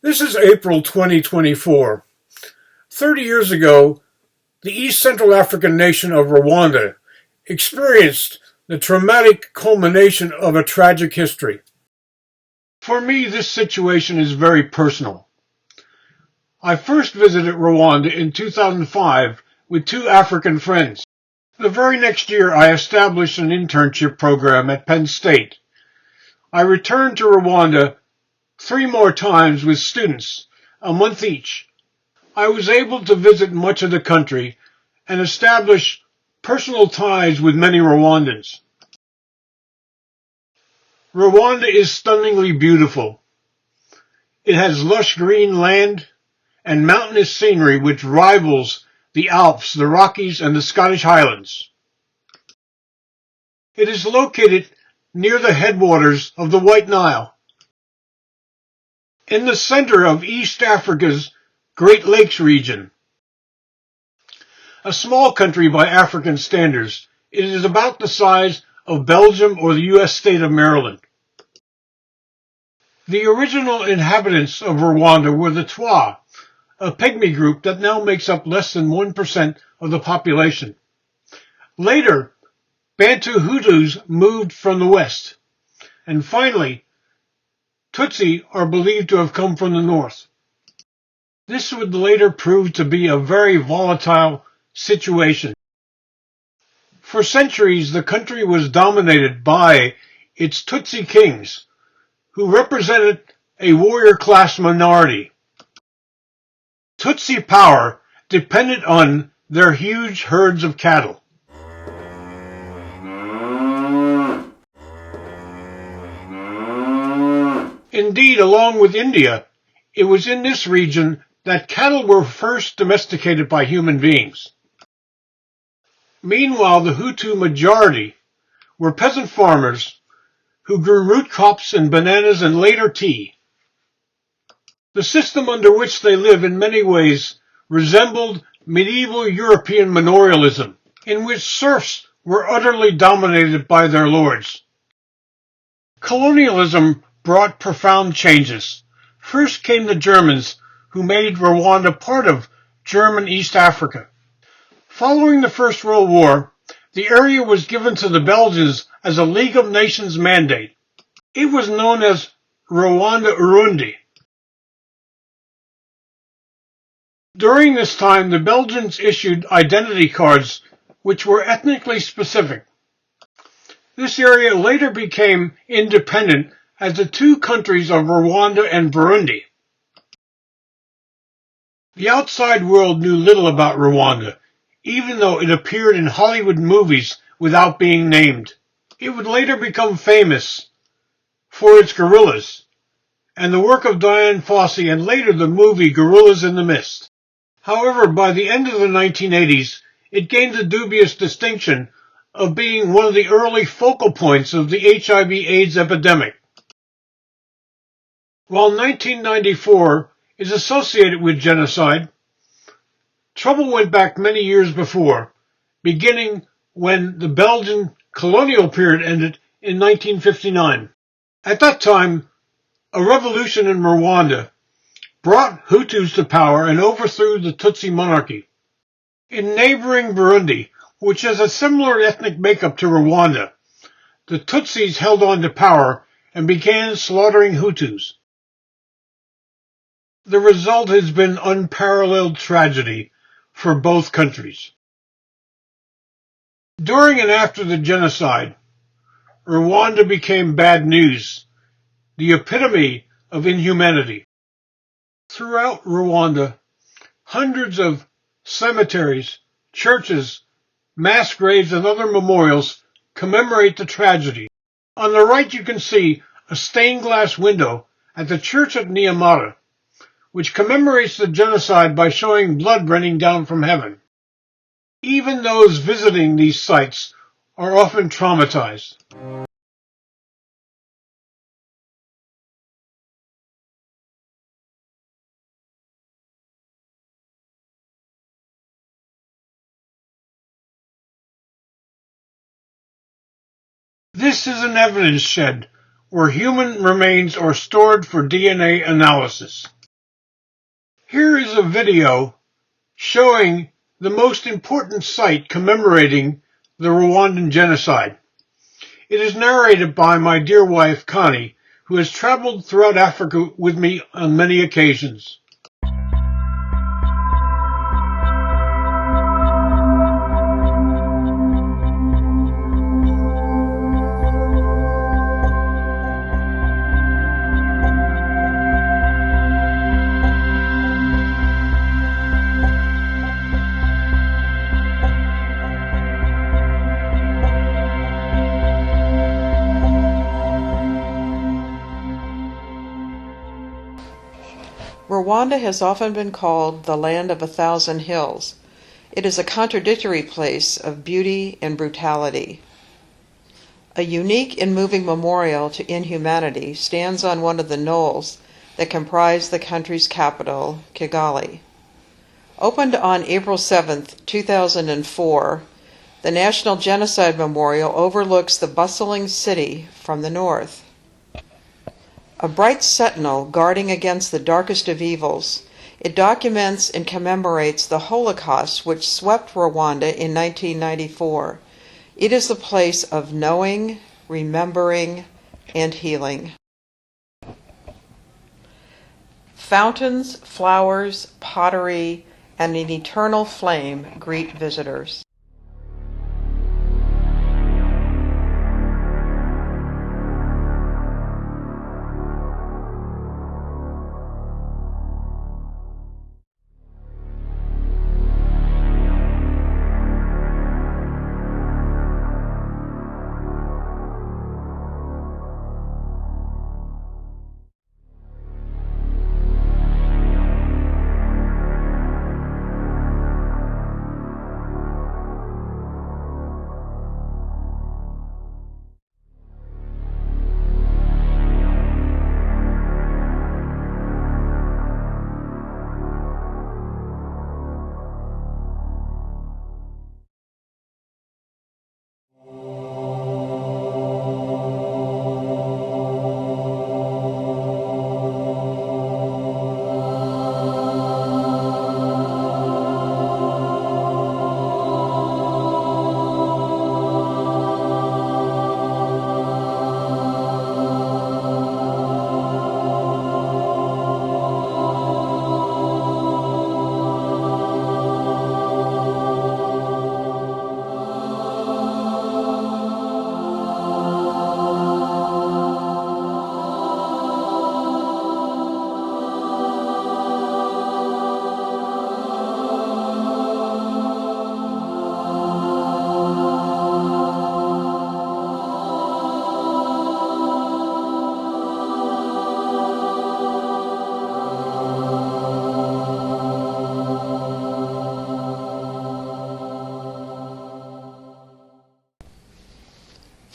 This is April 2024. 30 years ago, the East Central African nation of Rwanda experienced the traumatic culmination of a tragic history. For me, this situation is very personal. I first visited Rwanda in 2005 with two African friends. The very next year, I established an internship program at Penn State. I returned to Rwanda 3 more times with students, a month each. I was able to visit much of the country and establish personal ties with many Rwandans. Rwanda is stunningly beautiful. It has lush green land and mountainous scenery which rivals the Alps, the Rockies, and the Scottish Highlands. It is located near the headwaters of the White Nile. In the center of East Africa's Great Lakes region. A small country by African standards, it is about the size of Belgium or the U.S. state of Maryland. The original inhabitants of Rwanda were the Twa, a pygmy group that now makes up less than 1% of the population. Later, Bantu Hutus moved from the west. And finally, Tutsi are believed to have come from the north. This would later prove to be a very volatile situation. For centuries, the country was dominated by its Tutsi kings, who represented a warrior class minority. Tutsi power depended on their huge herds of cattle. Indeed, along with India, it was in this region that cattle were first domesticated by human beings. Meanwhile, the Hutu majority were peasant farmers who grew root crops and bananas and later tea. The system under which they lived in many ways resembled medieval European manorialism, in which serfs were utterly dominated by their lords. Colonialism brought profound changes. First came the Germans, who made Rwanda part of German East Africa. Following the First World War, the area was given to the Belgians as a League of Nations mandate. It was known as Rwanda-Urundi. During this time, the Belgians issued identity cards which were ethnically specific. This area later became independent as the two countries of Rwanda and Burundi. The outside world knew little about Rwanda, even though it appeared in Hollywood movies without being named. It would later become famous for its gorillas, and the work of Dian Fossey and later the movie Gorillas in the Mist. However, by the end of the 1980s, it gained the dubious distinction of being one of the early focal points of the HIV/AIDS epidemic. While 1994 is associated with genocide, trouble went back many years before, beginning when the Belgian colonial period ended in 1959. At that time, a revolution in Rwanda brought Hutus to power and overthrew the Tutsi monarchy. In neighboring Burundi, which has a similar ethnic makeup to Rwanda, the Tutsis held on to power and began slaughtering Hutus. The result has been unparalleled tragedy for both countries. During and after the genocide, Rwanda became bad news, the epitome of inhumanity. Throughout Rwanda, hundreds of cemeteries, churches, mass graves, and other memorials commemorate the tragedy. On the right you can see a stained glass window at the church at Nyamata, which commemorates the genocide by showing blood raining down from heaven. Even those visiting these sites are often traumatized. This is an evidence shed where human remains are stored for DNA analysis. Here is a video showing the most important site commemorating the Rwandan genocide. It is narrated by my dear wife, Connie, who has traveled throughout Africa with me on many occasions. Rwanda has often been called the land of 1,000 hills. It is a contradictory place of beauty and brutality. A unique and moving memorial to inhumanity stands on one of the knolls that comprise the country's capital, Kigali. Opened on April 7, 2004, the National Genocide Memorial overlooks the bustling city from the north. A bright sentinel guarding against the darkest of evils, it documents and commemorates the Holocaust which swept Rwanda in 1994. It is the place of knowing, remembering, and healing. Fountains, flowers, pottery, and an eternal flame greet visitors.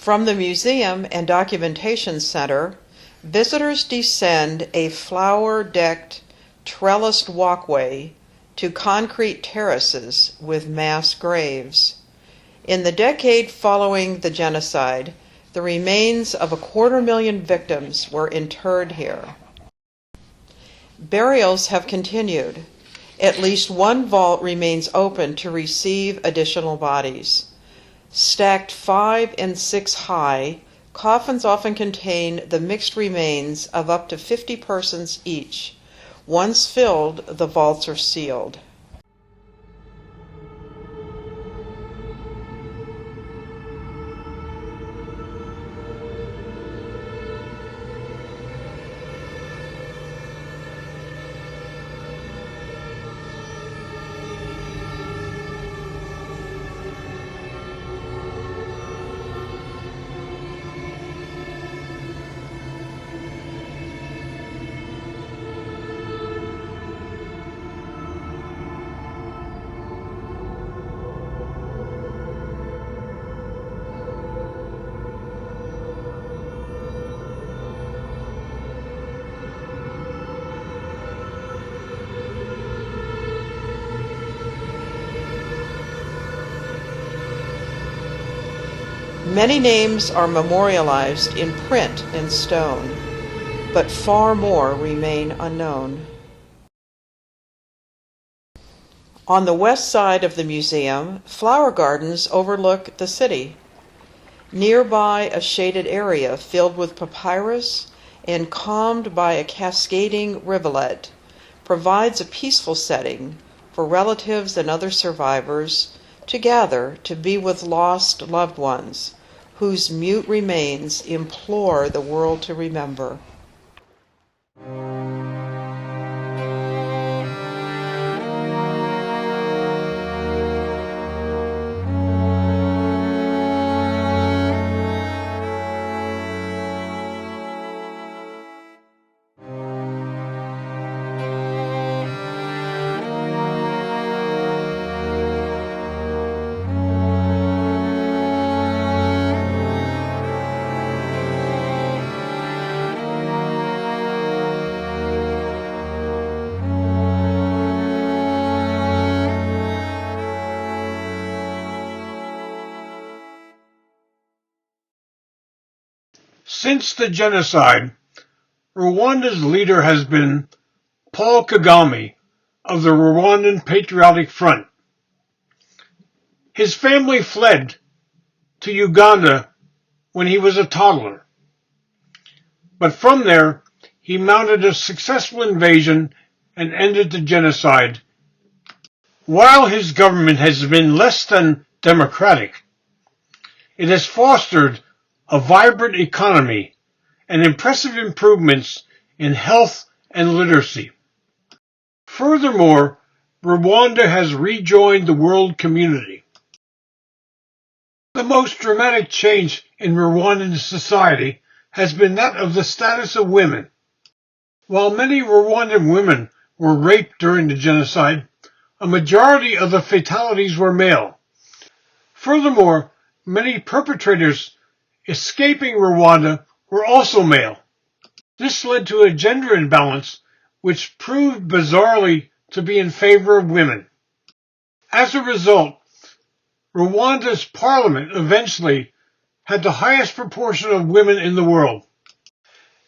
From the Museum and Documentation Center, visitors descend a flower-decked, trellised walkway to concrete terraces with mass graves. In the decade following the genocide, the remains of 250,000 victims were interred here. Burials have continued. At least one vault remains open to receive additional bodies. Stacked 5 and 6 high, coffins often contain the mixed remains of up to 50 persons each. Once filled, the vaults are sealed. Many names are memorialized in print and stone, but far more remain unknown. On the west side of the museum, flower gardens overlook the city. Nearby, a shaded area filled with papyrus and calmed by a cascading rivulet provides a peaceful setting for relatives and other survivors to gather to be with lost loved ones whose mute remains implore the world to remember. Since the genocide, Rwanda's leader has been Paul Kagame of the Rwandan Patriotic Front. His family fled to Uganda when he was a toddler, but from there he mounted a successful invasion and ended the genocide. While his government has been less than democratic, it has fostered a vibrant economy and impressive improvements in health and literacy. Furthermore, Rwanda has rejoined the world community. The most dramatic change in Rwandan society has been that of the status of women. While many Rwandan women were raped during the genocide, a majority of the fatalities were male. Furthermore, many perpetrators escaping Rwanda were also male. This led to a gender imbalance which proved bizarrely to be in favor of women. As a result, Rwanda's parliament eventually had the highest proportion of women in the world.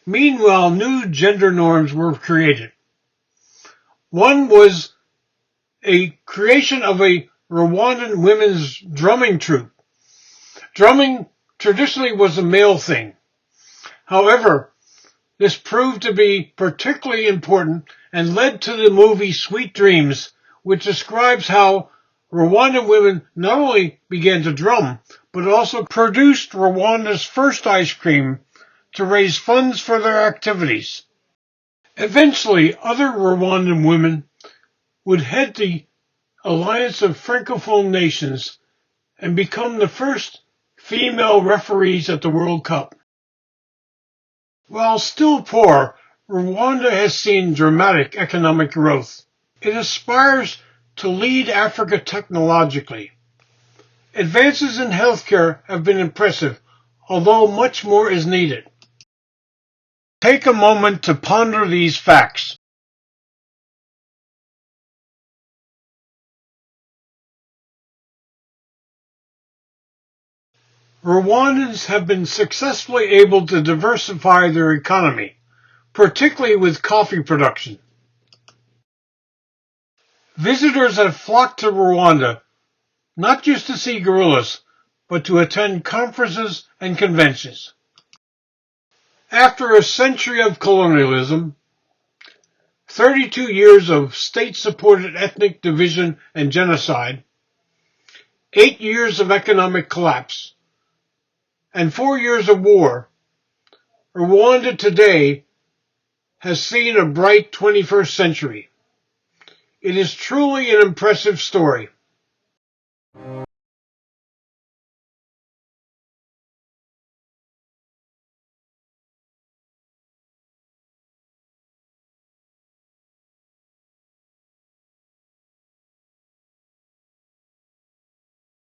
Meanwhile, new gender norms were created. One was a creation of a Rwandan women's drumming troupe. Drumming traditionally was a male thing. However, this proved to be particularly important and led to the movie Sweet Dreams, which describes how Rwandan women not only began to drum, but also produced Rwanda's first ice cream to raise funds for their activities. Eventually, other Rwandan women would head the Alliance of Francophone Nations and become the first female referees at the World Cup. While still poor, Rwanda has seen dramatic economic growth. It aspires to lead Africa technologically. Advances in healthcare have been impressive, although much more is needed. Take a moment to ponder these facts. Rwandans have been successfully able to diversify their economy, particularly with coffee production. Visitors have flocked to Rwanda, not just to see gorillas, but to attend conferences and conventions. After a century of colonialism, 32 years of state-supported ethnic division and genocide, 8 years of economic collapse, and 4 years of war, Rwanda today has seen a bright 21st century. It is truly an impressive story.